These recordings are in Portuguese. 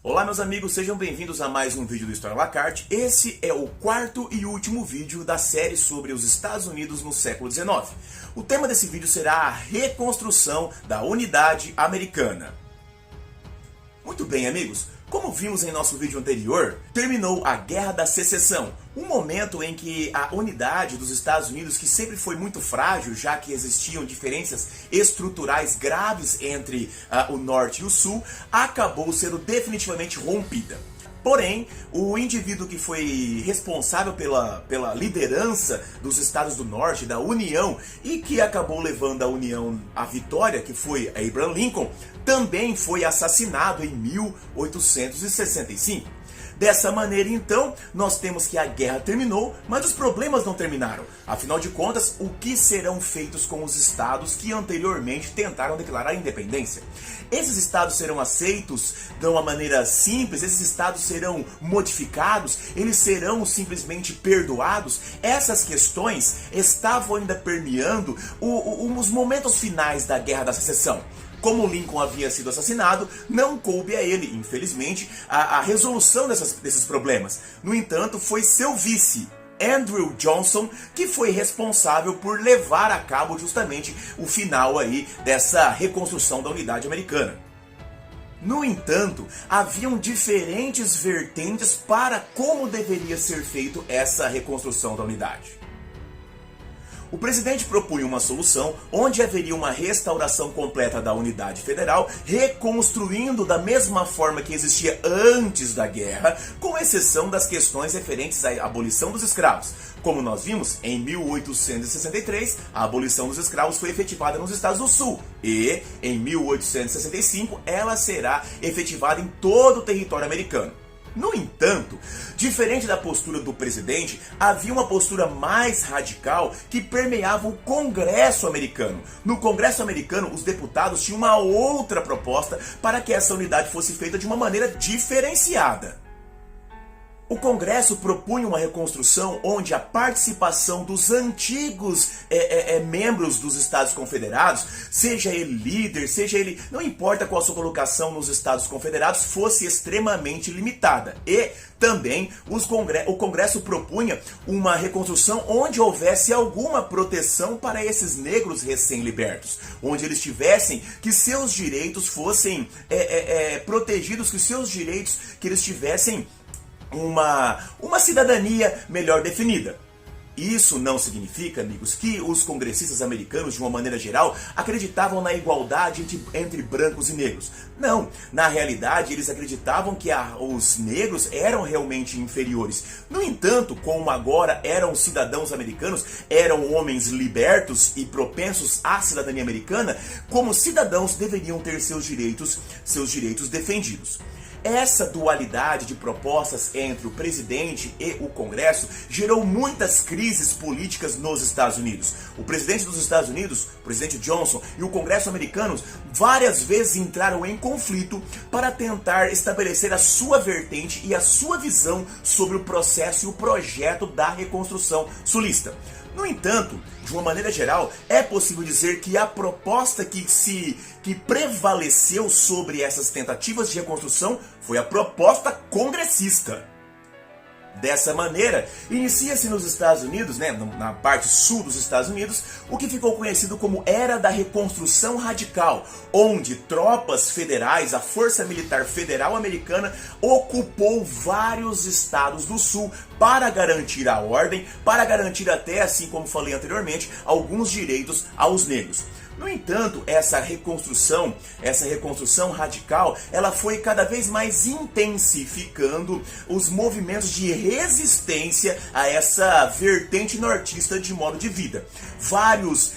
Olá meus amigos, sejam bem-vindos a mais um vídeo do História à la carte. Esse é o quarto e último vídeo da série sobre os Estados Unidos no século XIX. O tema desse vídeo será a reconstrução da unidade americana. Muito bem amigos, como vimos em nosso vídeo anterior, terminou a Guerra da Secessão, um momento em que a unidade dos Estados Unidos, que sempre foi muito frágil, já que existiam diferenças estruturais graves entre o Norte e o Sul, acabou sendo definitivamente rompida. Porém, o indivíduo que foi responsável pela liderança dos Estados do Norte, da União, e que acabou levando a União à vitória, que foi Abraham Lincoln, também foi assassinado em 1865. Dessa maneira, então, nós temos que a guerra terminou, mas os problemas não terminaram. Afinal de contas, o que serão feitos com os estados que anteriormente tentaram declarar a independência? Esses estados serão aceitos de uma maneira simples? Esses estados serão modificados? Eles serão simplesmente perdoados? Essas questões estavam ainda permeando os momentos finais da Guerra da Secessão. Como Lincoln havia sido assassinado, não coube a ele, infelizmente, a resolução desses problemas. No entanto, foi seu vice, Andrew Johnson, que foi responsável por levar a cabo justamente o final aí dessa reconstrução da unidade americana. No entanto, haviam diferentes vertentes para como deveria ser feito essa reconstrução da unidade. O presidente propunha uma solução onde haveria uma restauração completa da unidade federal, reconstruindo da mesma forma que existia antes da guerra, com exceção das questões referentes à abolição dos escravos. Como nós vimos, em 1863, a abolição dos escravos foi efetivada nos Estados do Sul e, em 1865, ela será efetivada em todo o território americano. No entanto, diferente da postura do presidente, havia uma postura mais radical que permeava o Congresso americano. No Congresso americano, os deputados tinham uma outra proposta para que essa unidade fosse feita de uma maneira diferenciada. O Congresso propunha uma reconstrução onde a participação dos antigos membros dos Estados Confederados, seja ele líder, seja ele... não importa qual a sua colocação nos Estados Confederados, fosse extremamente limitada. E também o Congresso propunha uma reconstrução onde houvesse alguma proteção para esses negros recém-libertos. Onde eles tivessem que seus direitos fossem protegidos, que seus direitos que eles tivessem uma cidadania melhor definida. Isso não significa, amigos, que os congressistas americanos, de uma maneira geral, acreditavam na igualdade entre brancos e negros. Não, na realidade eles acreditavam que os negros eram realmente inferiores. No entanto, como agora eram cidadãos americanos, eram homens libertos e propensos à cidadania americana, como cidadãos deveriam ter seus direitos defendidos. Essa dualidade de propostas entre o presidente e o Congresso gerou muitas crises políticas nos Estados Unidos. O presidente dos Estados Unidos, o presidente Johnson, e o Congresso americano várias vezes entraram em conflito para tentar estabelecer a sua vertente e a sua visão sobre o processo e o projeto da reconstrução sulista. No entanto, de uma maneira geral, é possível dizer que a proposta que prevaleceu sobre essas tentativas de reconstrução foi a proposta congressista. Dessa maneira, inicia-se nos Estados Unidos, na parte sul dos Estados Unidos, o que ficou conhecido como Era da Reconstrução Radical, onde tropas federais, a Força Militar Federal Americana, ocupou vários estados do sul para garantir a ordem, para garantir até, assim como falei anteriormente, alguns direitos aos negros. No entanto, essa reconstrução radical, ela foi cada vez mais intensificando os movimentos de resistência a essa vertente nortista de modo de vida. Vários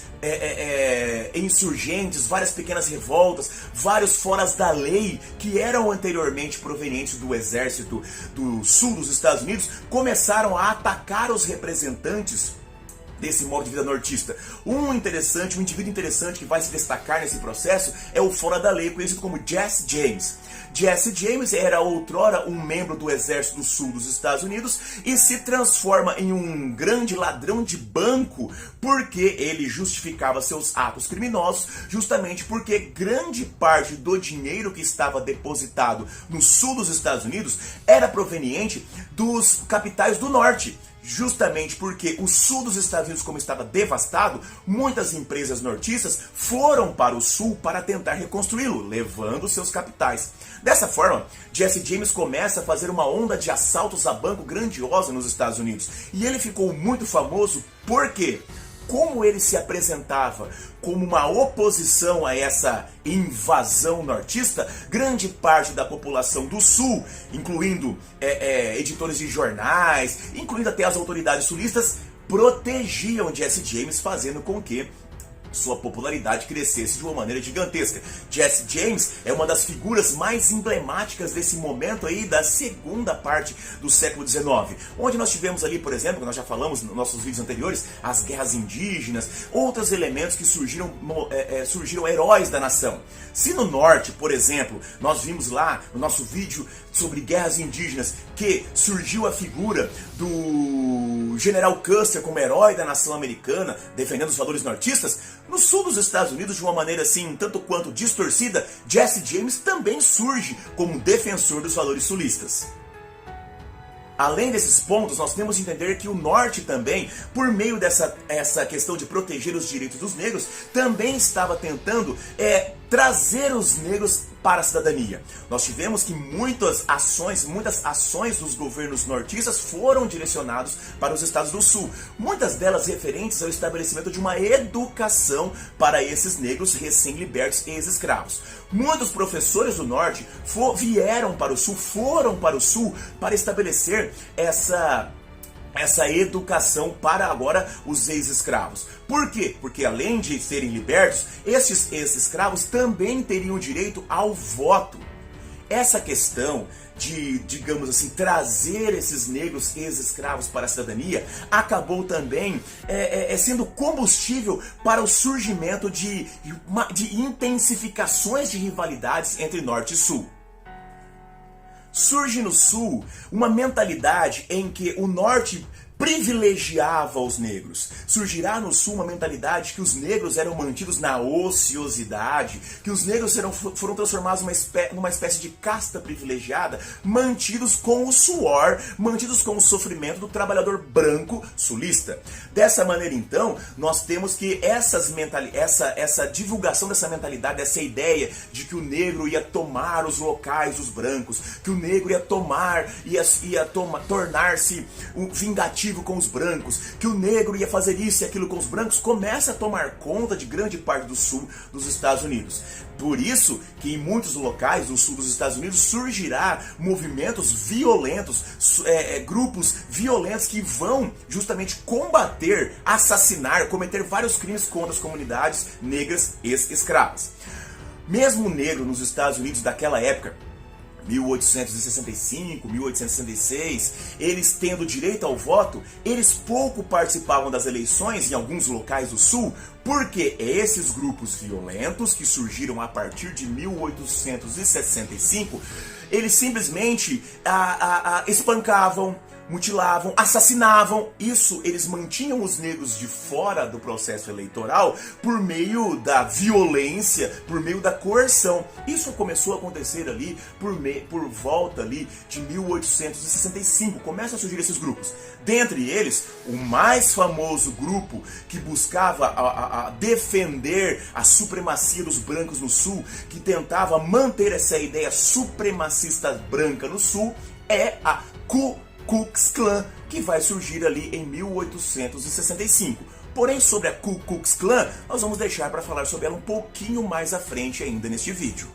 insurgentes, várias pequenas revoltas, vários foras da lei que eram anteriormente provenientes do exército do sul dos Estados Unidos começaram a atacar os representantes desse modo de vida nortista. Um indivíduo interessante que vai se destacar nesse processo é o fora da lei, conhecido como Jesse James. Jesse James era outrora um membro do Exército do Sul dos Estados Unidos e se transforma em um grande ladrão de banco porque ele justificava seus atos criminosos justamente porque grande parte do dinheiro que estava depositado no sul dos Estados Unidos era proveniente dos capitais do norte. Justamente porque o sul dos Estados Unidos, como estava devastado, muitas empresas nortistas foram para o sul para tentar reconstruí-lo, levando seus capitais. Dessa forma, Jesse James começa a fazer uma onda de assaltos a banco grandiosa nos Estados Unidos. E ele ficou muito famoso porque, como ele se apresentava como uma oposição a essa invasão nortista, grande parte da população do sul, incluindo editores de jornais, incluindo até as autoridades sulistas, protegiam Jesse James, fazendo com que sua popularidade crescesse de uma maneira gigantesca. Jesse James é uma das figuras mais emblemáticas desse momento aí da segunda parte do século XIX, onde nós tivemos ali, por exemplo, que nós já falamos nos nossos vídeos anteriores, as guerras indígenas, outros elementos que surgiram heróis da nação. Se no norte, por exemplo, nós vimos lá no nosso vídeo sobre guerras indígenas que surgiu a figura do General Custer como herói da nação americana, defendendo os valores nortistas, no sul dos Estados Unidos, de uma maneira assim, tanto quanto distorcida, Jesse James também surge como defensor dos valores sulistas. Além desses pontos, nós temos que entender que o norte também, por meio essa questão de proteger os direitos dos negros, também estava tentando trazer os negros para a cidadania. Nós tivemos que muitas ações dos governos nortistas foram direcionadas para os estados do sul. Muitas delas referentes ao estabelecimento de uma educação para esses negros recém-libertos e ex-escravos. Muitos professores do norte foram para o sul para estabelecer essa educação para agora os ex-escravos. Por quê? Porque além de serem libertos, esses ex-escravos também teriam direito ao voto. Essa questão de, digamos assim, trazer esses negros ex-escravos para a cidadania acabou também sendo combustível para o surgimento de intensificações de rivalidades entre norte e sul. Surge no sul uma mentalidade em que o norte privilegiava os negros. Surgirá no sul uma mentalidade que os negros eram mantidos na ociosidade, que os negros foram transformados numa espécie de casta privilegiada, mantidos com o suor, mantidos com o sofrimento do trabalhador branco sulista. Dessa maneira, então, nós temos que essa divulgação dessa mentalidade, dessa ideia de que o negro ia tomar os locais dos brancos, que o negro ia tornar-se vingativo com os brancos, que o negro ia fazer isso e aquilo com os brancos, começa a tomar conta de grande parte do sul dos Estados Unidos. Por isso que em muitos locais do sul dos Estados Unidos surgirá movimentos violentos, grupos violentos que vão justamente combater, assassinar, cometer vários crimes contra as comunidades negras ex-escravas. Mesmo o negro nos Estados Unidos daquela época, 1865, 1866, eles tendo direito ao voto, eles pouco participavam das eleições em alguns locais do sul, porque esses grupos violentos que surgiram a partir de 1865, eles simplesmente espancavam, mutilavam, assassinavam. Isso, eles mantinham os negros de fora do processo eleitoral por meio da violência, por meio da coerção. Isso começou a acontecer ali por volta ali de 1865. Começam a surgir esses grupos. Dentre eles, o mais famoso grupo que buscava defender a supremacia dos brancos no sul, que tentava manter essa ideia supremacista branca no sul, é a Ku Klux Klan, que vai surgir ali em 1865. Porém, sobre a Ku Klux Klan, nós vamos deixar para falar sobre ela um pouquinho mais à frente ainda neste vídeo.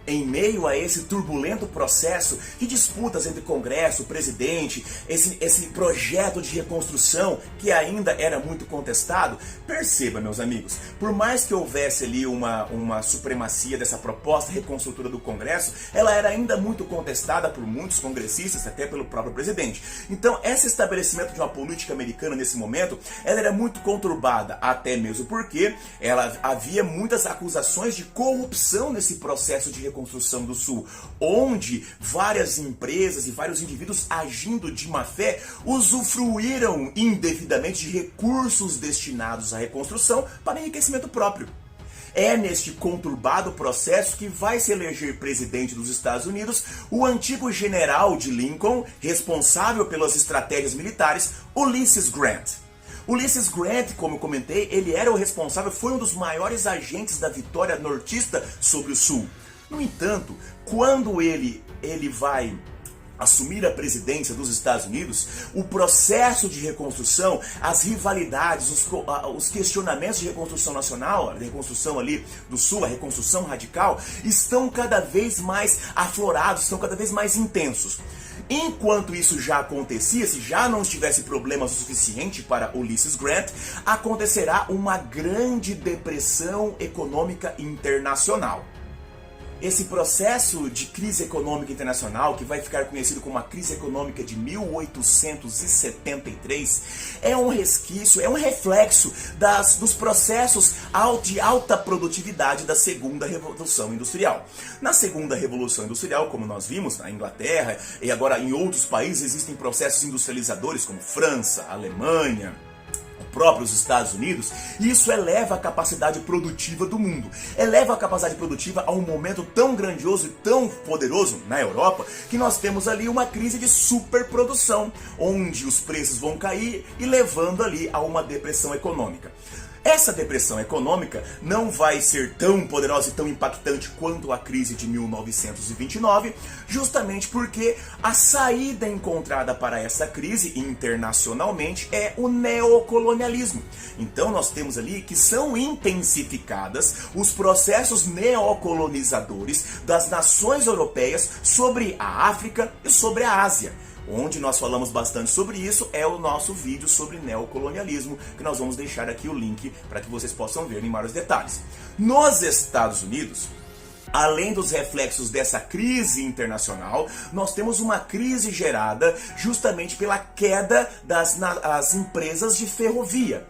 Em meio a esse turbulento processo de disputas entre Congresso, presidente, esse projeto de reconstrução que ainda era muito contestado, perceba, meus amigos, por mais que houvesse ali uma supremacia dessa proposta reconstrutora do Congresso, ela era ainda muito contestada por muitos congressistas, até pelo próprio presidente. Então, esse estabelecimento de uma política americana nesse momento, ela era muito conturbada, até mesmo porque havia muitas acusações de corrupção nesse processo de reconstrução reconstrução do Sul, onde várias empresas e vários indivíduos agindo de má fé usufruíram indevidamente de recursos destinados à reconstrução para enriquecimento próprio. É neste conturbado processo que vai se eleger presidente dos Estados Unidos o antigo general de Lincoln, responsável pelas estratégias militares, Ulysses Grant. Ulysses Grant, como eu comentei, ele era o responsável, foi um dos maiores agentes da vitória nortista sobre o Sul. No entanto, quando ele vai assumir a presidência dos Estados Unidos, o processo de reconstrução, as rivalidades, os questionamentos de reconstrução nacional, a reconstrução ali do Sul, a reconstrução radical, estão cada vez mais aflorados, estão cada vez mais intensos. Enquanto isso já acontecia, se já não estivesse problemas o suficiente para Ulysses Grant, acontecerá uma grande depressão econômica internacional. Esse processo de crise econômica internacional, que vai ficar conhecido como a crise econômica de 1873, é um resquício, é um reflexo dos processos de alta produtividade da segunda Revolução Industrial. Na segunda Revolução Industrial, como nós vimos na Inglaterra e agora em outros países, existem processos industrializadores como França, Alemanha, próprios Estados Unidos, e isso eleva a capacidade produtiva do mundo. Eleva a capacidade produtiva a um momento tão grandioso e tão poderoso na Europa, que nós temos ali uma crise de superprodução, onde os preços vão cair e levando ali a uma depressão econômica. Essa depressão econômica não vai ser tão poderosa e tão impactante quanto a crise de 1929, justamente porque a saída encontrada para essa crise internacionalmente é o neocolonialismo. Então nós temos ali que são intensificadas os processos neocolonizadores das nações europeias sobre a África e sobre a Ásia. Onde nós falamos bastante sobre isso é o nosso vídeo sobre neocolonialismo, que nós vamos deixar aqui o link para que vocês possam ver em maiores detalhes. Nos Estados Unidos, além dos reflexos dessa crise internacional, nós temos uma crise gerada justamente pela queda das empresas de ferrovia.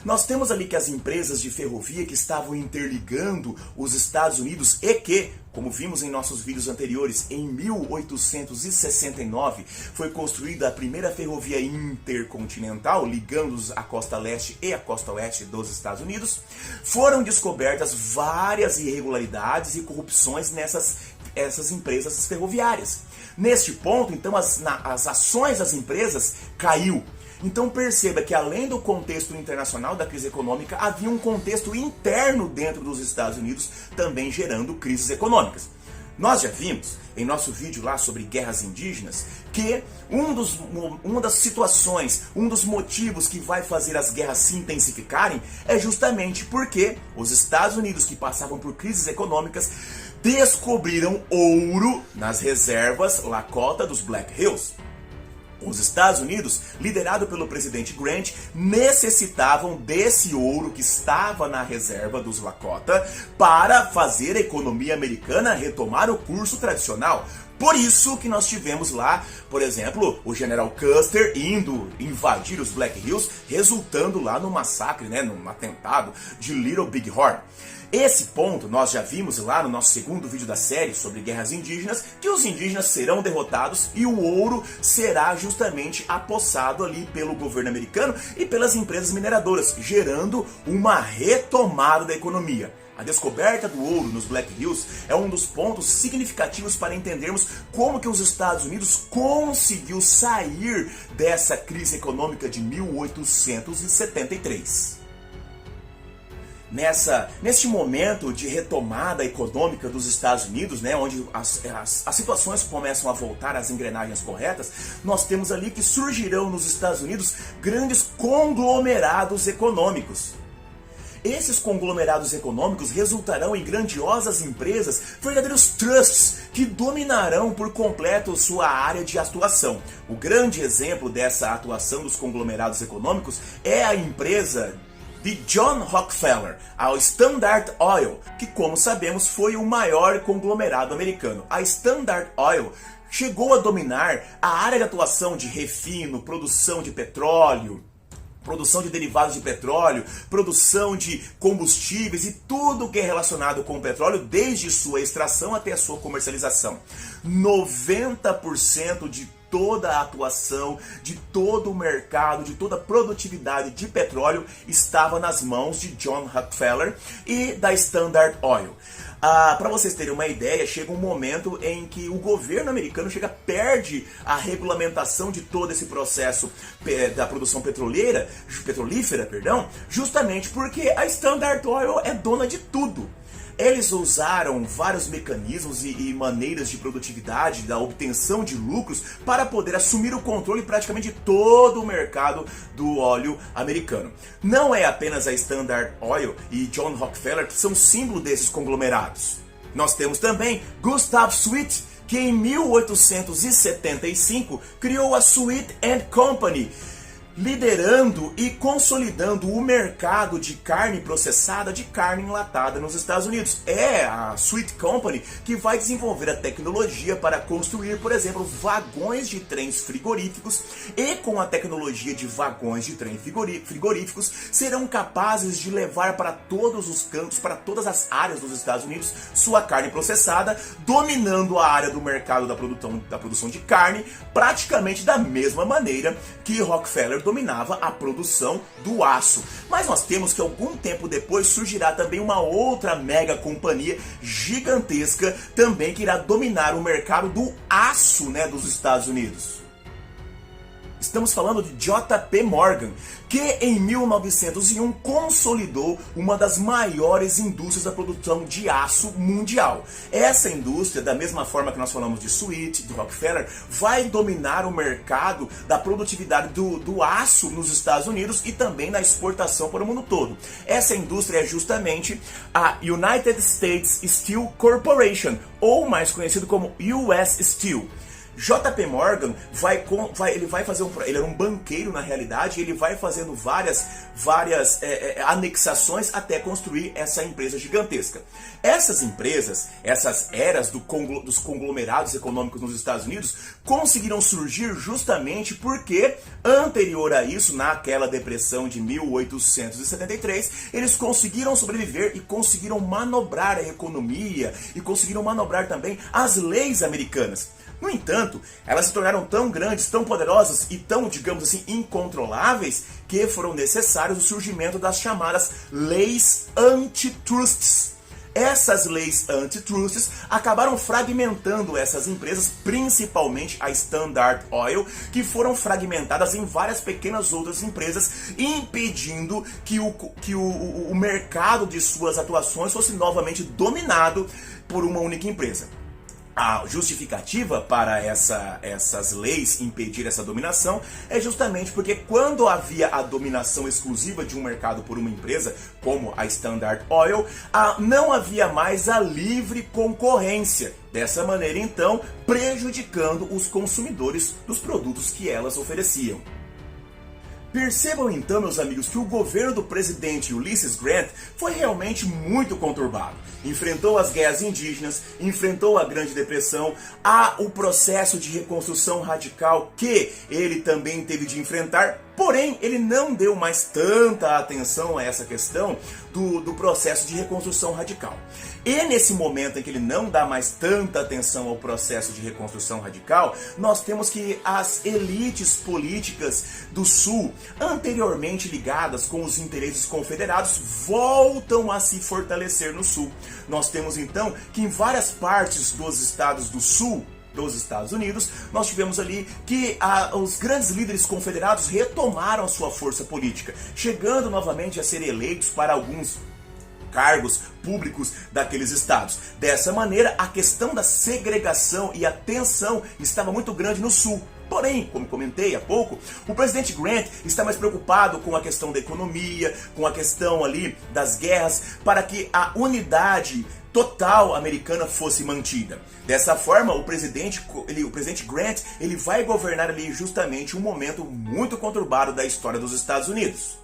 Nós temos ali que as empresas de ferrovia que estavam interligando os Estados Unidos e que, como vimos em nossos vídeos anteriores, em 1869 foi construída a primeira ferrovia intercontinental ligando a costa leste e a costa oeste dos Estados Unidos, foram descobertas várias irregularidades e corrupções nessas empresas ferroviárias. Neste ponto, então, as ações das empresas caiu. Então perceba que além do contexto internacional da crise econômica, havia um contexto interno dentro dos Estados Unidos também gerando crises econômicas. Nós já vimos em nosso vídeo lá sobre guerras indígenas que uma das situações, um dos motivos que vai fazer as guerras se intensificarem é justamente porque os Estados Unidos, que passavam por crises econômicas, descobriram ouro nas reservas Lakota dos Black Hills. Os Estados Unidos, liderado pelo presidente Grant, necessitavam desse ouro que estava na reserva dos Lakota para fazer a economia americana retomar o curso tradicional. Por isso que nós tivemos lá, por exemplo, o general Custer indo invadir os Black Hills, resultando lá no massacre, num atentado de Little Big Horn. Esse ponto nós já vimos lá no nosso segundo vídeo da série sobre guerras indígenas, que os indígenas serão derrotados e o ouro será justamente apossado ali pelo governo americano e pelas empresas mineradoras, gerando uma retomada da economia. A descoberta do ouro nos Black Hills é um dos pontos significativos para entendermos como que os Estados Unidos conseguiu sair dessa crise econômica de 1873. Neste momento de retomada econômica dos Estados Unidos, onde as situações começam a voltar às engrenagens corretas, nós temos ali que surgirão nos Estados Unidos grandes conglomerados econômicos. Esses conglomerados econômicos resultarão em grandiosas empresas, verdadeiros trusts, que dominarão por completo sua área de atuação. O grande exemplo dessa atuação dos conglomerados econômicos é a empresa de John Rockefeller, a Standard Oil, que, como sabemos, foi o maior conglomerado americano. A Standard Oil chegou a dominar a área de atuação de refino, produção de petróleo, produção de derivados de petróleo, produção de combustíveis e tudo que é relacionado com o petróleo, desde sua extração até a sua comercialização. 90% de toda a atuação, de todo o mercado, de toda a produtividade de petróleo estava nas mãos de John Rockefeller e da Standard Oil. Para vocês terem uma ideia, chega um momento em que o governo americano perde a regulamentação de todo esse processo da produção petrolífera, justamente porque a Standard Oil é dona de tudo. Eles usaram vários mecanismos e maneiras de produtividade, da obtenção de lucros, para poder assumir o controle praticamente de todo o mercado do óleo americano. Não é apenas a Standard Oil e John Rockefeller que são símbolo desses conglomerados. Nós temos também Gustav Sweet, que em 1875 criou a Sweet & Company, liderando e consolidando o mercado de carne processada, de carne enlatada nos Estados Unidos. É a Sweet Company que vai desenvolver a tecnologia para construir, por exemplo, vagões de trens frigoríficos, e com a tecnologia de vagões de trem frigoríficos serão capazes de levar para todos os cantos, para todas as áreas dos Estados Unidos, sua carne processada, dominando a área do mercado da produção de carne, praticamente da mesma maneira que Rockefeller dominava a produção do aço. Mas nós temos que algum tempo depois surgirá também uma outra mega companhia gigantesca também que irá dominar o mercado do aço, dos Estados Unidos. Estamos falando de JP Morgan, que em 1901 consolidou uma das maiores indústrias da produção de aço mundial. Essa indústria, da mesma forma que nós falamos de Sweet, de Rockefeller, vai dominar o mercado da produtividade do aço nos Estados Unidos e também na exportação para o mundo todo. Essa indústria é justamente a United States Steel Corporation, ou mais conhecido como US Steel. JP Morgan ele era um banqueiro na realidade, e ele vai fazendo várias anexações até construir essa empresa gigantesca. Essas empresas, essas eras dos conglomerados econômicos nos Estados Unidos conseguiram surgir justamente porque, anterior a isso, naquela depressão de 1873, eles conseguiram sobreviver e conseguiram manobrar a economia e conseguiram manobrar também as leis americanas. No entanto, elas se tornaram tão grandes, tão poderosas e tão, digamos assim, incontroláveis, que foram necessários o surgimento das chamadas leis antitrusts. Essas leis antitrusts acabaram fragmentando essas empresas, principalmente a Standard Oil, que foram fragmentadas em várias pequenas outras empresas, impedindo que o mercado de suas atuações fosse novamente dominado por uma única empresa. A justificativa para essas leis impedir essa dominação é justamente porque quando havia a dominação exclusiva de um mercado por uma empresa, como a Standard Oil, não havia mais a livre concorrência. Dessa maneira, então, prejudicando os consumidores dos produtos que elas ofereciam. Percebam então, meus amigos, que o governo do presidente Ulysses Grant foi realmente muito conturbado. Enfrentou as guerras indígenas, enfrentou a Grande Depressão, o processo de reconstrução radical que ele também teve de enfrentar. Porém, ele não deu mais tanta atenção a essa questão do processo de reconstrução radical. E nesse momento em que ele não dá mais tanta atenção ao processo de reconstrução radical, nós temos que as elites políticas do Sul, anteriormente ligadas com os interesses confederados, voltam a se fortalecer no Sul. Nós temos então que em várias partes dos estados do Sul dos Estados Unidos, nós tivemos ali que os grandes líderes confederados retomaram a sua força política, chegando novamente a ser eleitos para alguns cargos públicos daqueles estados. Dessa maneira, a questão da segregação e a tensão estava muito grande no Sul. Porém, como comentei há pouco, o presidente Grant está mais preocupado com a questão da economia, com a questão ali das guerras, para que a unidade total americana fosse mantida. Dessa forma, o presidente Grant ele vai governar ali justamente um momento muito conturbado da história dos Estados Unidos.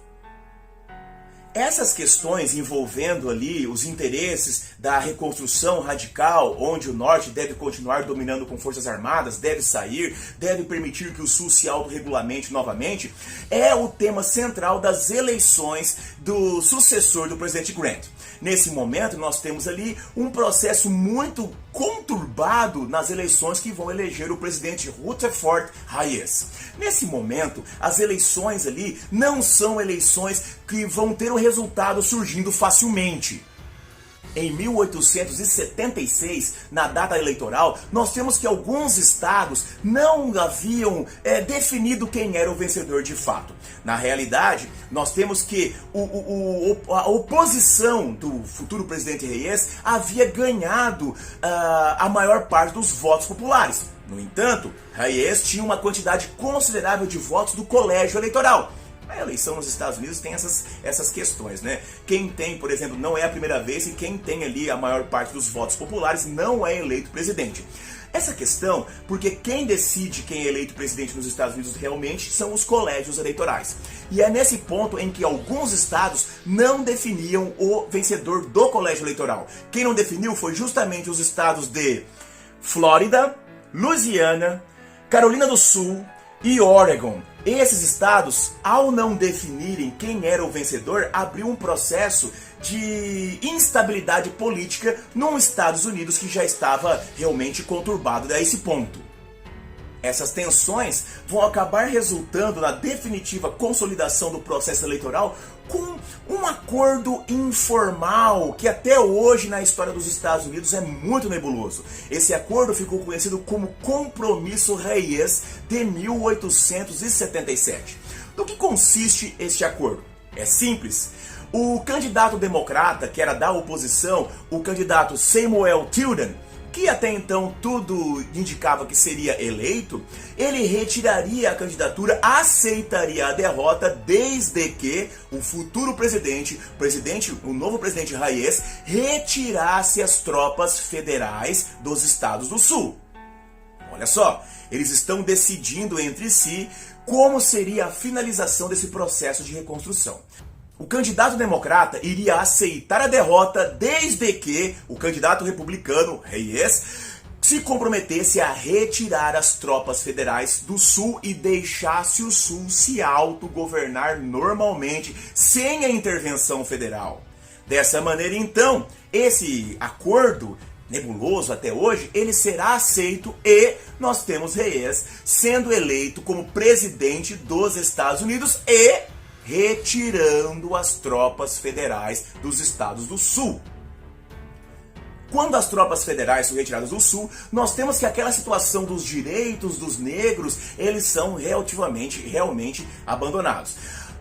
Essas questões envolvendo ali os interesses da reconstrução radical, onde o norte deve continuar dominando com forças armadas, deve sair, deve permitir que o sul se autorregulamente novamente, é o tema central das eleições do sucessor do presidente Grant. Nesse momento, nós temos ali um processo muito conturbado nas eleições que vão eleger o presidente Rutherford Hayes. Nesse momento, as eleições ali não são eleições que vão ter o resultado surgindo facilmente. Em 1876, na data eleitoral, nós temos que alguns estados não haviam definido quem era o vencedor de fato. Na realidade, nós temos que a oposição do futuro presidente Hayes havia ganhado a maior parte dos votos populares. No entanto, Hayes tinha uma quantidade considerável de votos do colégio eleitoral. A eleição nos Estados Unidos tem essas questões, né? Quem tem, por exemplo, não é a primeira vez, e quem tem ali a maior parte dos votos populares não é eleito presidente. Essa questão, porque quem decide quem é eleito presidente nos Estados Unidos realmente são os colégios eleitorais. E é nesse ponto em que alguns estados não definiam o vencedor do colégio eleitoral. Quem não definiu foi justamente os estados de Flórida, Louisiana, Carolina do Sul e Oregon. Esses estados, ao não definirem quem era o vencedor, abriu um processo de instabilidade política nos Estados Unidos que já estava realmente conturbado a esse ponto. Essas tensões vão acabar resultando na definitiva consolidação do processo eleitoral com um acordo informal que até hoje na história dos Estados Unidos é muito nebuloso. Esse acordo ficou conhecido como Compromisso Hayes de 1877. Do que consiste este acordo? É simples. O candidato democrata, que era da oposição, o candidato Samuel Tilden, que até então tudo indicava que seria eleito, ele retiraria a candidatura, aceitaria a derrota, desde que o futuro o novo presidente Hayes, retirasse as tropas federais dos estados do sul. Olha só, eles estão decidindo entre si como seria a finalização desse processo de reconstrução. O candidato democrata iria aceitar a derrota desde que o candidato republicano, Hayes, se comprometesse a retirar as tropas federais do Sul e deixasse o Sul se autogovernar normalmente, sem a intervenção federal. Dessa maneira, então, esse acordo nebuloso até hoje, ele será aceito e nós temos Hayes sendo eleito como presidente dos Estados Unidos e retirando as tropas federais dos estados do sul. Quando as tropas federais são retiradas do sul, nós temos que aquela situação dos direitos dos negros, eles são realmente abandonados.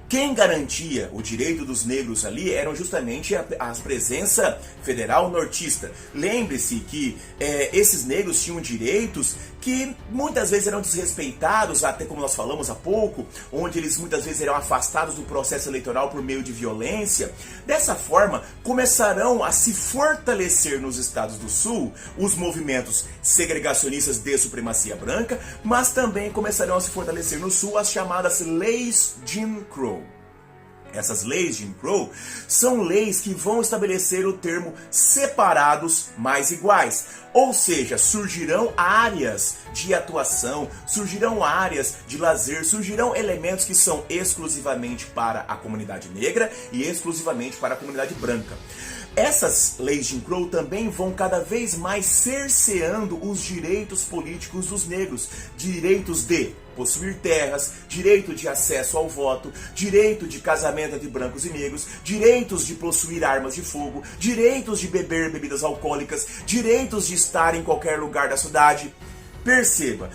Quem garantia o direito dos negros ali eram justamente a presença federal nortista. Lembre-se que esses negros tinham direitos que muitas vezes eram desrespeitados, até como nós falamos há pouco, onde eles muitas vezes eram afastados do processo eleitoral por meio de violência. Dessa forma, começarão a se fortalecer nos estados do sul os movimentos segregacionistas de supremacia branca, mas também começarão a se fortalecer no sul as chamadas leis Jim Crow. Essas leis Jim Crow são leis que vão estabelecer o termo separados mais iguais. Ou seja, surgirão áreas de atuação, surgirão áreas de lazer, surgirão elementos que são exclusivamente para a comunidade negra e exclusivamente para a comunidade branca. Essas leis Jim Crow também vão cada vez mais cerceando os direitos políticos dos negros, direitos de possuir terras, direito de acesso ao voto, direito de casamento entre brancos e negros, direitos de possuir armas de fogo, direitos de beber bebidas alcoólicas, direitos de estar em qualquer lugar da cidade. Perceba,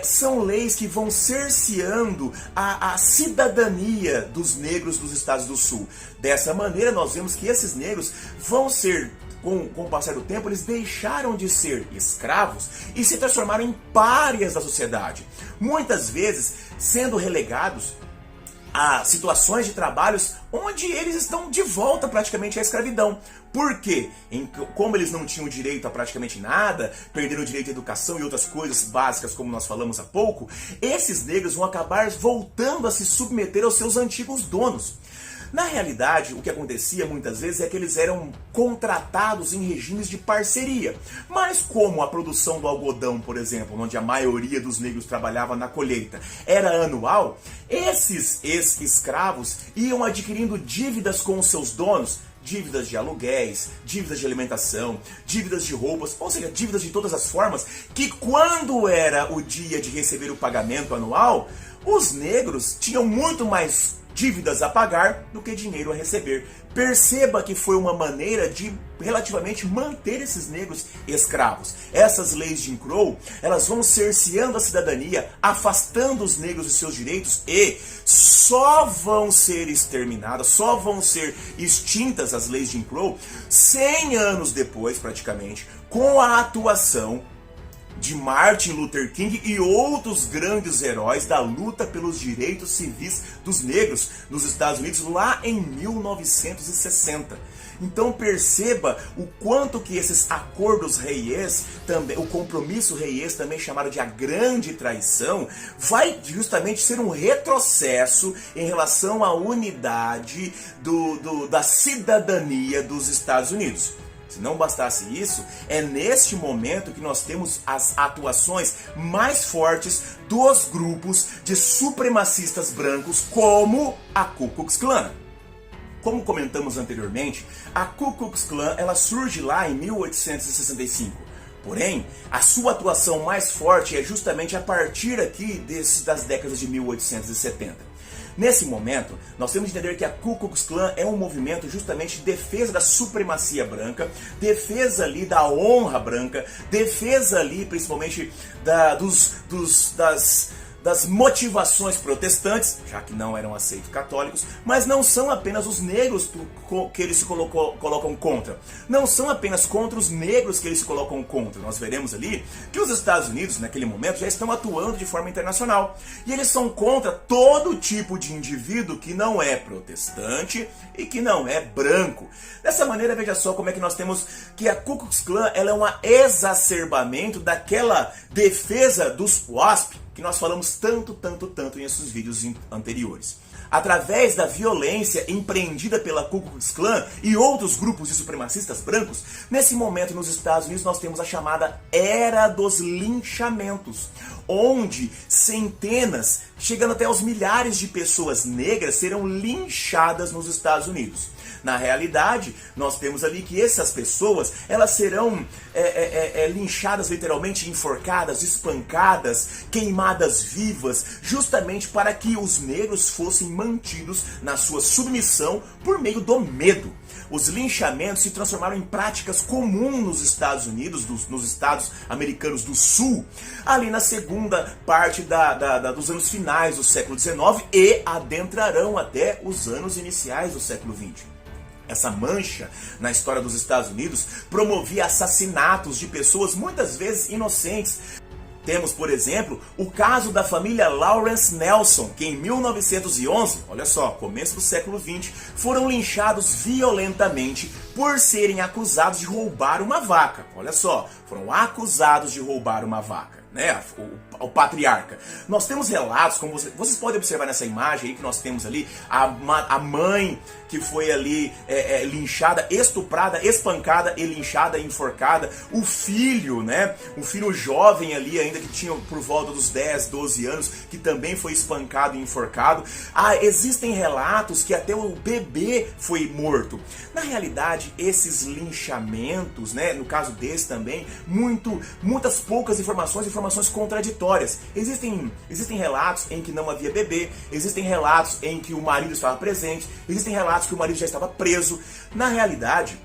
são leis que vão cerceando a cidadania dos negros dos estados do sul. Dessa maneira, nós vemos que esses negros vão ser, com o passar do tempo, eles deixaram de ser escravos e se transformaram em párias da sociedade. Muitas vezes sendo relegados a situações de trabalhos onde eles estão de volta praticamente à escravidão. Por quê? Como eles não tinham direito a praticamente nada, perderam o direito à educação e outras coisas básicas, como nós falamos há pouco, esses negros vão acabar voltando a se submeter aos seus antigos donos. Na realidade, o que acontecia muitas vezes é que eles eram contratados em regimes de parceria. Mas como a produção do algodão, por exemplo, onde a maioria dos negros trabalhava na colheita, era anual, esses ex-escravos iam adquirindo dívidas com os seus donos, dívidas de aluguéis, dívidas de alimentação, dívidas de roupas, ou seja, dívidas de todas as formas, que quando era o dia de receber o pagamento anual, os negros tinham muito mais dívidas a pagar do que dinheiro a receber. Perceba que foi uma maneira de relativamente manter esses negros escravos. Essas leis de Jim Crow, elas vão cerceando a cidadania, afastando os negros de seus direitos e só vão ser exterminadas, só vão ser extintas as leis de Jim Crow 100 anos depois, praticamente, com a atuação de Martin Luther King e outros grandes heróis da luta pelos direitos civis dos negros nos Estados Unidos lá em 1960. Então perceba o quanto que esses acordos Reyes, também, o compromisso Reyes, também chamado de a grande traição, vai justamente ser um retrocesso em relação à unidade da cidadania dos Estados Unidos. Se não bastasse isso, é neste momento que nós temos as atuações mais fortes dos grupos de supremacistas brancos, como a Ku Klux Klan. Como comentamos anteriormente, a Ku Klux Klan ela surge lá em 1865. Porém, a sua atuação mais forte é justamente a partir aqui das décadas de 1870. Nesse momento, nós temos de entender que a Ku Klux Klan é um movimento justamente de defesa da supremacia branca, defesa ali da honra branca, defesa ali principalmente das motivações protestantes, já que não eram aceitos católicos, mas não são apenas os negros que eles se colocam contra. Não são apenas contra os negros que eles se colocam contra. Nós veremos ali que os Estados Unidos, naquele momento, já estão atuando de forma internacional. E eles são contra todo tipo de indivíduo que não é protestante e que não é branco. Dessa maneira, veja só como é que nós temos que a Ku Klux Klan ela é um exacerbamento daquela defesa dos WASP, que nós falamos tanto em esses vídeos anteriores. Através da violência empreendida pela Ku Klux Klan e outros grupos de supremacistas brancos, nesse momento nos Estados Unidos nós temos a chamada Era dos Linchamentos, onde centenas, chegando até aos milhares de pessoas negras serão linchadas nos Estados Unidos. Na realidade, nós temos ali que essas pessoas, elas serão linchadas literalmente, enforcadas, espancadas, queimadas vivas, justamente para que os negros fossem mantidos na sua submissão por meio do medo. Os linchamentos se transformaram em práticas comuns nos Estados Unidos, nos estados americanos do Sul, ali na segunda parte dos anos finais do século XIX e adentrarão até os anos iniciais do século XX. Essa mancha na história dos Estados Unidos promovia assassinatos de pessoas muitas vezes inocentes. Temos, por exemplo, o caso da família Lawrence Nelson, que em 1911, olha só, começo do século XX, foram linchados violentamente por serem acusados de roubar uma vaca. Olha só, foram acusados de roubar uma vaca, né? O patriarca. Nós temos relatos, como vocês podem observar nessa imagem aí que nós temos ali, a mãe que foi ali linchada, estuprada, espancada e linchada, enforcada, o filho, né? Um filho jovem ali ainda que tinha por volta dos 10, 12 anos, que também foi espancado e enforcado. Existem relatos que até o bebê foi morto. Na realidade, esses linchamentos, né? No caso desse também, muitas poucas informações contraditórias. Existem relatos em que não havia bebê, existem relatos em que o marido estava presente, existem relatos que o marido já estava preso. Na realidade,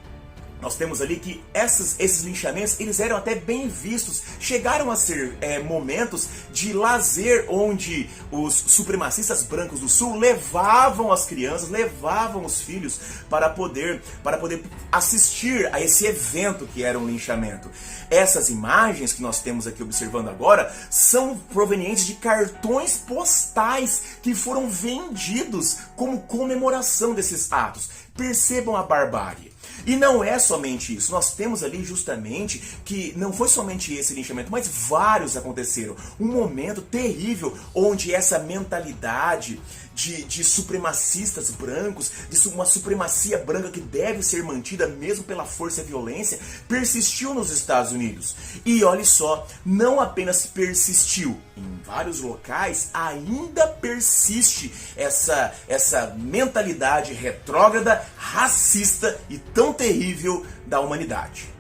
nós temos ali que esses linchamentos, eles eram até bem vistos, chegaram a ser momentos de lazer onde os supremacistas brancos do Sul levavam as crianças, levavam os filhos para poder assistir a esse evento que era um linchamento. Essas imagens que nós temos aqui observando agora são provenientes de cartões postais que foram vendidos como comemoração desses atos. Percebam a barbárie. E não é somente isso, nós temos ali justamente que não foi somente esse linchamento, mas vários aconteceram. Um momento terrível onde essa mentalidade de supremacistas brancos, de uma supremacia branca que deve ser mantida mesmo pela força e violência, persistiu nos Estados Unidos. E olhe só, não apenas persistiu, em vários locais ainda persiste essa mentalidade retrógrada, racista e tão terrível da humanidade.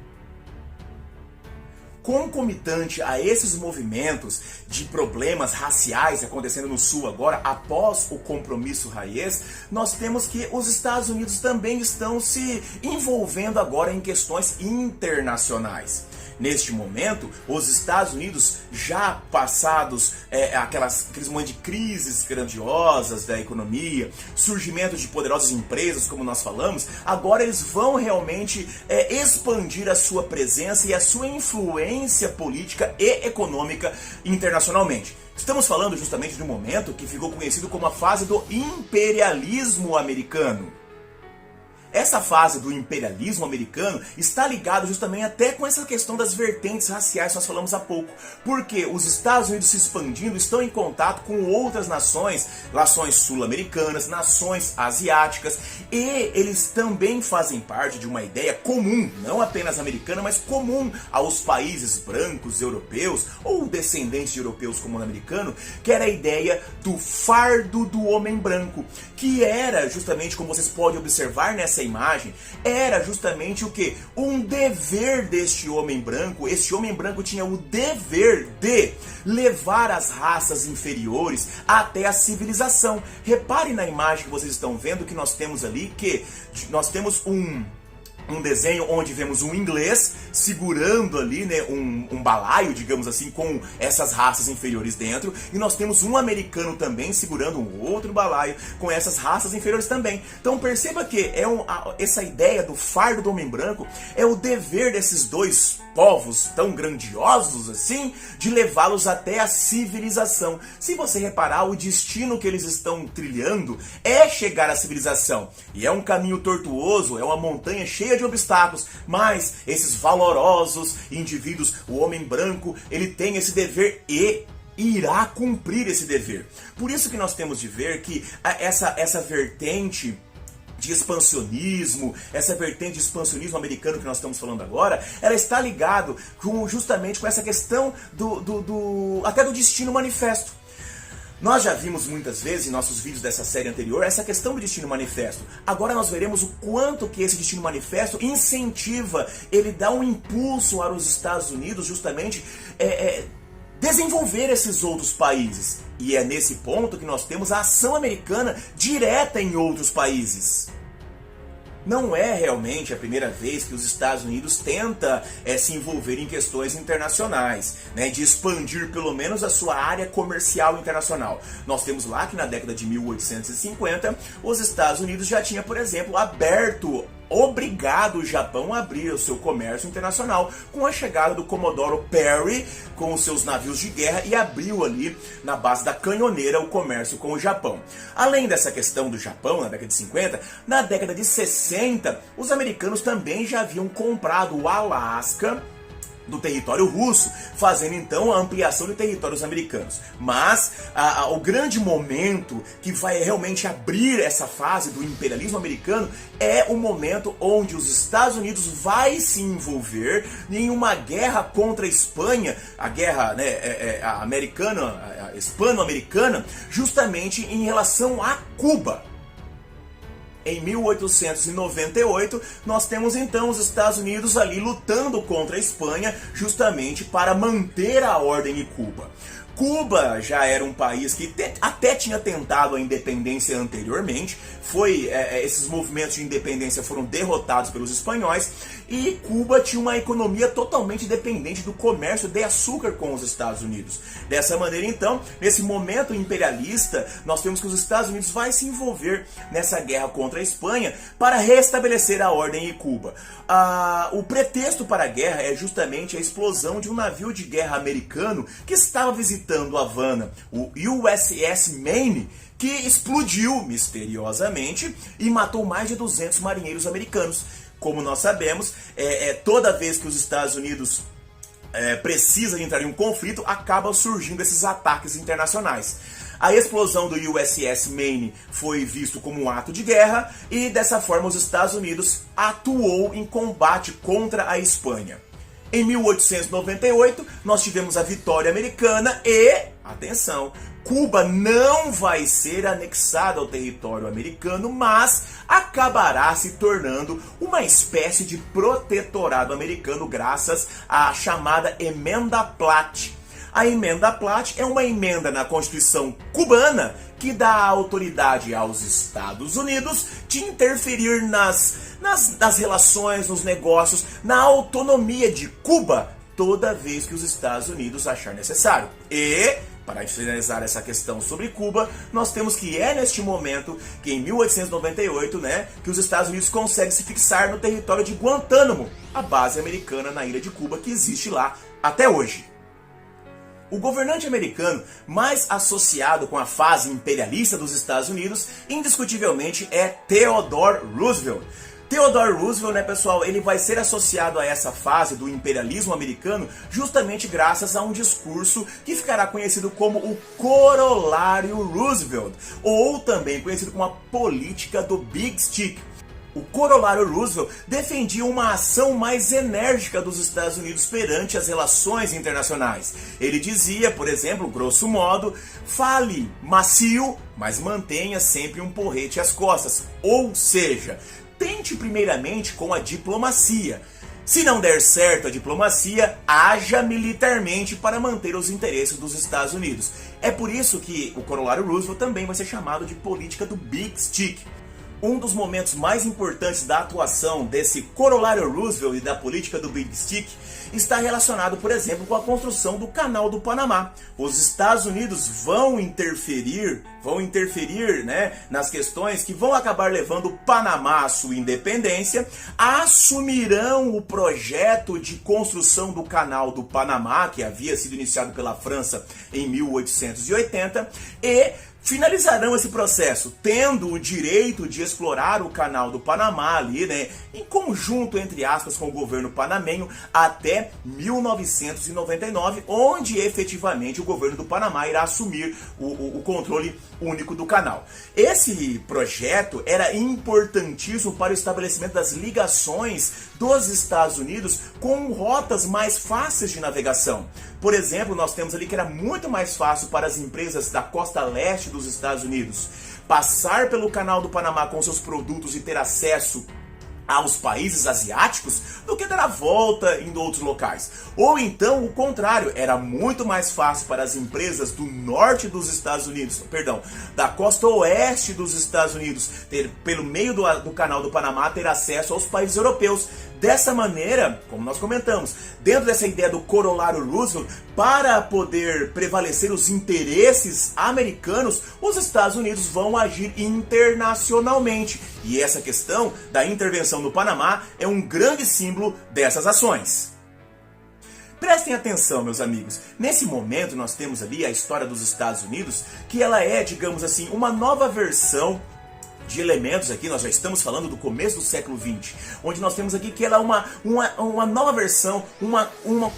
Concomitante a esses movimentos de problemas raciais acontecendo no Sul agora, após o compromisso raiz, nós temos que os Estados Unidos também estão se envolvendo agora em questões internacionais. Neste momento, os Estados Unidos, já passados aqueles momentos de crises grandiosas da economia, surgimento de poderosas empresas, como nós falamos, agora eles vão realmente expandir a sua presença e a sua influência política e econômica internacionalmente. Estamos falando justamente de um momento que ficou conhecido como a fase do imperialismo americano. Essa fase do imperialismo americano está ligada justamente até com essa questão das vertentes raciais que nós falamos há pouco. Porque os Estados Unidos se expandindo estão em contato com outras nações sul-americanas, nações asiáticas, e eles também fazem parte de uma ideia comum, não apenas americana, mas comum aos países brancos, europeus, ou descendentes de europeus como o americano, que era a ideia do fardo do homem branco, que era justamente, como vocês podem observar nessa imagem, era justamente o que? Um dever deste homem branco. Este homem branco tinha o dever de levar as raças inferiores até a civilização. Reparem na imagem que vocês estão vendo, que nós temos ali, que nós temos um desenho onde vemos um inglês segurando ali, né, um balaio, digamos assim, com essas raças inferiores dentro, e nós temos um americano também segurando um outro balaio com essas raças inferiores também. Então perceba que essa ideia do fardo do homem branco é o dever desses dois povos tão grandiosos assim, de levá-los até a civilização. Se você reparar, o destino que eles estão trilhando é chegar à civilização, e é um caminho tortuoso, é uma montanha cheia de obstáculos, mas esses valorosos indivíduos, o homem branco, ele tem esse dever e irá cumprir esse dever. Por isso que nós temos de ver que essa vertente de expansionismo, essa vertente de expansionismo americano que nós estamos falando agora, ela está ligado justamente com essa questão até do destino manifesto. Nós já vimos muitas vezes em nossos vídeos dessa série anterior essa questão do destino manifesto. Agora nós veremos o quanto que esse destino manifesto incentiva, ele dá um impulso para os Estados Unidos justamente desenvolver esses outros países. E é nesse ponto que nós temos a ação americana direta em outros países. Não é realmente a primeira vez que os Estados Unidos tenta se envolver em questões internacionais, né, de expandir pelo menos a sua área comercial internacional. Nós temos lá que na década de 1850, os Estados Unidos já tinha, por exemplo, obrigado o Japão a abrir o seu comércio internacional com a chegada do Comodoro Perry com os seus navios de guerra, e abriu ali na base da Canhoneira o comércio com o Japão. Além dessa questão do Japão na década de 50, na década de 60 os americanos também já haviam comprado o Alasca do território russo, fazendo então a ampliação de territórios americanos. Mas o grande momento que vai realmente abrir essa fase do imperialismo americano é o momento onde os Estados Unidos vai se envolver em uma guerra contra a Espanha, a guerra hispano-americana, justamente em relação a Cuba. Em 1898, nós temos então os Estados Unidos ali lutando contra a Espanha justamente para manter a ordem em Cuba. Cuba já era um país que até tinha tentado a independência anteriormente, esses movimentos de independência foram derrotados pelos espanhóis, e Cuba tinha uma economia totalmente dependente do comércio de açúcar com os Estados Unidos. Dessa maneira então, nesse momento imperialista, nós temos que os Estados Unidos vai se envolver nessa guerra contra a Espanha para restabelecer a ordem em Cuba. O pretexto para a guerra é justamente a explosão de um navio de guerra americano que estava visitando Havana, o USS Maine, que explodiu misteriosamente e matou mais de 200 marinheiros americanos. Como nós sabemos, toda vez que os Estados Unidos precisa entrar em um conflito, acabam surgindo esses ataques internacionais. A explosão do USS Maine foi visto como um ato de guerra e dessa forma os Estados Unidos atuou em combate contra a Espanha. Em 1898 nós tivemos a vitória americana e, atenção, Cuba não vai ser anexada ao território americano, mas acabará se tornando uma espécie de protetorado americano graças à chamada Emenda Platt. A Emenda Platt é uma emenda na Constituição cubana que dá autoridade aos Estados Unidos de interferir nas relações, nos negócios, na autonomia de Cuba, toda vez que os Estados Unidos achar necessário. E, para finalizar essa questão sobre Cuba, nós temos que neste momento, que em 1898, que os Estados Unidos conseguem se fixar no território de Guantánamo, a base americana na ilha de Cuba, que existe lá até hoje. O governante americano mais associado com a fase imperialista dos Estados Unidos, indiscutivelmente, é Theodore Roosevelt. Theodore Roosevelt, pessoal, ele vai ser associado a essa fase do imperialismo americano justamente graças a um discurso que ficará conhecido como o Corolário Roosevelt, ou também conhecido como a política do Big Stick. O Corolário Roosevelt defendia uma ação mais enérgica dos Estados Unidos perante as relações internacionais. Ele dizia, por exemplo, grosso modo, fale macio, mas mantenha sempre um porrete às costas. Ou seja, tente primeiramente com a diplomacia. Se não der certo a diplomacia, haja militarmente para manter os interesses dos Estados Unidos. É por isso que o Corolário Roosevelt também vai ser chamado de política do Big Stick. Um dos momentos mais importantes da atuação desse Corolário Roosevelt e da política do Big Stick está relacionado, por exemplo, com a construção do Canal do Panamá. Os Estados Unidos vão interferir nas questões que vão acabar levando o Panamá à sua independência, assumirão o projeto de construção do Canal do Panamá, que havia sido iniciado pela França em 1880, e finalizarão esse processo, tendo o direito de explorar o Canal do Panamá ali, em conjunto, entre aspas, com o governo panamenho, até 1999, onde efetivamente o governo do Panamá irá assumir o controle único do canal. Esse projeto era importantíssimo para o estabelecimento das ligações dos Estados Unidos com rotas mais fáceis de navegação. Por exemplo, nós temos ali que era muito mais fácil para as empresas da costa leste dos Estados Unidos passar pelo Canal do Panamá com seus produtos e ter acesso aos países asiáticos do que dar a volta em outros locais. Ou então o contrário, era muito mais fácil para as empresas do norte dos Estados Unidos, da costa oeste dos Estados Unidos, ter pelo meio do Canal do Panamá, ter acesso aos países europeus. Dessa maneira, como nós comentamos, dentro dessa ideia do Corolário Roosevelt, para poder prevalecer os interesses americanos, os Estados Unidos vão agir internacionalmente. E essa questão da intervenção no Panamá é um grande símbolo dessas ações. Prestem atenção, meus amigos. Nesse momento nós temos ali a história dos Estados Unidos, que ela é, digamos assim, uma nova versão de elementos aqui. Nós já estamos falando do começo do século XX, onde nós temos aqui que ela é uma nova versão, uma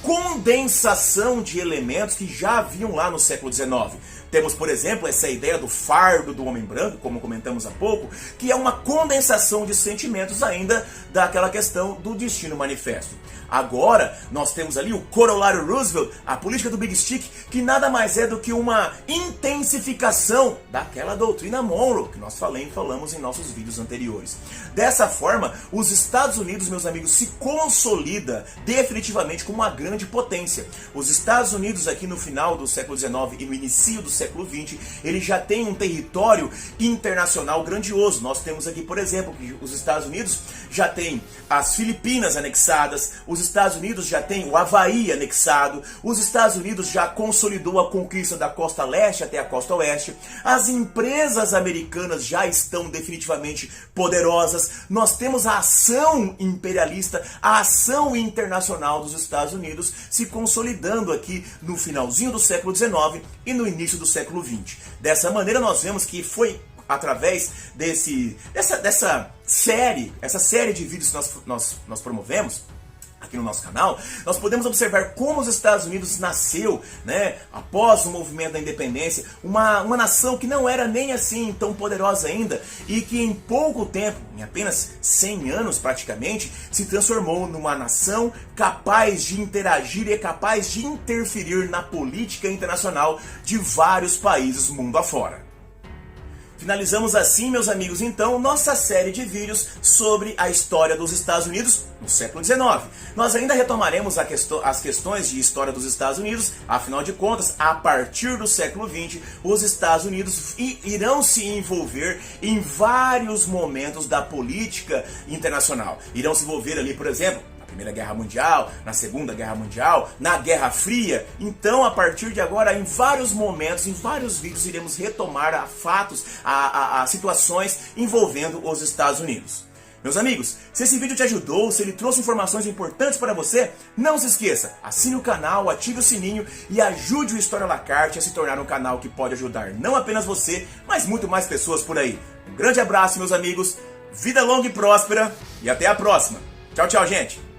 condensação de elementos que já haviam lá no século XIX. Temos, por exemplo, essa ideia do fardo do homem branco, como comentamos há pouco, que é uma condensação de sentimentos ainda daquela questão do Destino Manifesto. Agora, nós temos ali o Corolário Roosevelt, a política do Big Stick, que nada mais é do que uma intensificação daquela doutrina Monroe, que nós falamos em nossos vídeos anteriores. Dessa forma, os Estados Unidos, meus amigos, se consolida definitivamente como uma grande potência. Os Estados Unidos, aqui no final do século XIX e no início do século XX, ele já tem um território internacional grandioso. Nós temos aqui, por exemplo, que os Estados Unidos já tem as Filipinas anexadas, os Estados Unidos já tem o Havaí anexado, os Estados Unidos já consolidou a conquista da costa leste até a costa oeste, as empresas americanas já estão definitivamente poderosas, nós temos a ação imperialista, a ação internacional dos Estados Unidos se consolidando aqui no finalzinho do século XIX e no início do século XX. Dessa maneira nós vemos que foi através dessa série de vídeos que nós promovemos aqui no nosso canal, nós podemos observar como os Estados Unidos nasceu, né, após o movimento da independência, uma nação que não era nem assim tão poderosa ainda e que em pouco tempo, em apenas 100 anos praticamente, se transformou numa nação capaz de interagir e capaz de interferir na política internacional de vários países mundo afora. Finalizamos assim, meus amigos, então, nossa série de vídeos sobre a história dos Estados Unidos no século XIX. Nós ainda retomaremos as questões de história dos Estados Unidos, afinal de contas, a partir do século XX, os Estados Unidos irão se envolver em vários momentos da política internacional. Irão se envolver ali, por exemplo, Primeira Guerra Mundial, na Segunda Guerra Mundial, na Guerra Fria. Então, a partir de agora, em vários momentos, em vários vídeos, iremos retomar fatos, situações envolvendo os Estados Unidos. Meus amigos, se esse vídeo te ajudou, se ele trouxe informações importantes para você, não se esqueça, assine o canal, ative o sininho e ajude o História à la Carte a se tornar um canal que pode ajudar não apenas você, mas muito mais pessoas por aí. Um grande abraço, meus amigos, vida longa e próspera e até a próxima. Tchau, tchau, gente!